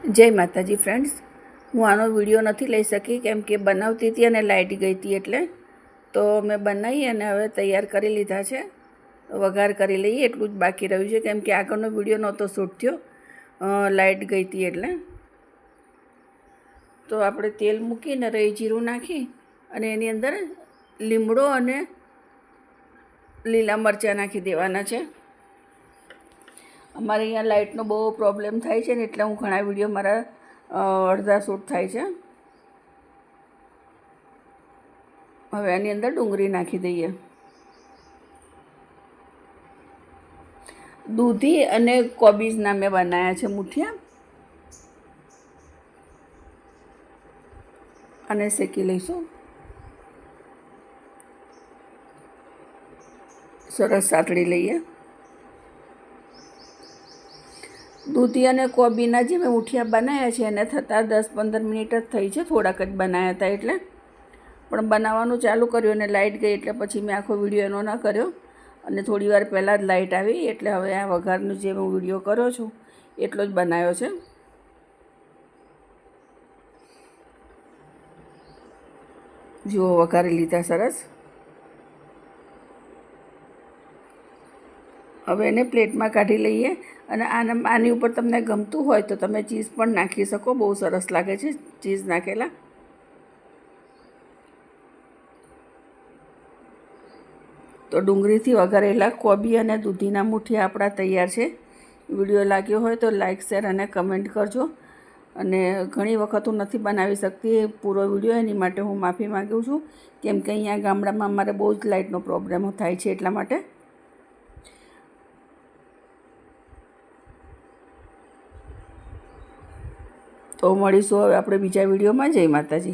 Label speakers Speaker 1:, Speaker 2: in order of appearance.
Speaker 1: જય માતાજી ફ્રેન્ડ્સ, હું આનો વિડીયો નથી લઈ શકી કેમ કે બનાવતી હતી અને લાઇટ ગઈ હતી એટલે તો મેં બનાવી અને હવે તૈયાર કરી લીધા છે. વઘાર કરી લઈએ એટલું જ બાકી રહ્યું છે કેમ કે આગળનો વિડીયો નહોતો શૂટ થયો, લાઇટ ગઈ હતી એટલે. તો આપણે તેલ મૂકીને રાઈ જીરું નાખી અને એની અંદર લીમડો અને લીલા મરચાં નાખી દેવાના છે. અમારે અહીંયા લાઇટનો બહુ પ્રોબ્લેમ થાય છે ને એટલે હું ઘણા વિડીયો મારા અડધા શૂટ થાય છે. હવે આની અંદર ડુંગળી નાખી દઈએ. દૂધી અને કોબીજના મેં બનાવ્યા છે મુઠિયા, અને શેકી લઈશું. સરસ સાતળી લઈએ. દૂધી અને કોબીના જે મેં મુઠિયા બનાવ્યા છે એને થતાં 10-15 મિનિટ જ થઈ છે, થોડાક જ બનાવ્યા હતા એટલે. પણ બનાવવાનું ચાલુ કર્યું અને લાઇટ ગઈ એટલે પછી મેં આખો વિડીયો એનો ન કર્યો અને થોડી વાર પહેલાં જ લાઇટ આવી એટલે હવે આ વઘારનો જે હું વિડીયો કર્યો છું એટલો જ બનાવ્યો છે. જુઓ, વઘારી લીધા સરસ. હવે એને પ્લેટમાં કાઢી લઈએ અને આની ઉપર તમને ગમતું હોય તો તમે ચીઝ પણ નાખી શકો, બહુ સરસ લાગે છે ચીઝ નાખેલા. તો ડુંગળીથી વઘારેલા કોબી અને દૂધીના મુઠિયા આપણા તૈયાર છે. વિડીયો લાગ્યો હોય તો લાઇક, શેર અને કમેન્ટ કરજો. અને ઘણી વખત હું નથી બનાવી શકતી પૂરો વિડીયો, એની માટે હું માફી માગું છું કેમ કે અહીંયા ગામડામાં અમારે બહુ જ લાઇટનો પ્રોબ્લેમ થાય છે એટલા માટે. તો મળીશું હવે આપણે બીજા વિડીયોમાં. જય માતાજી.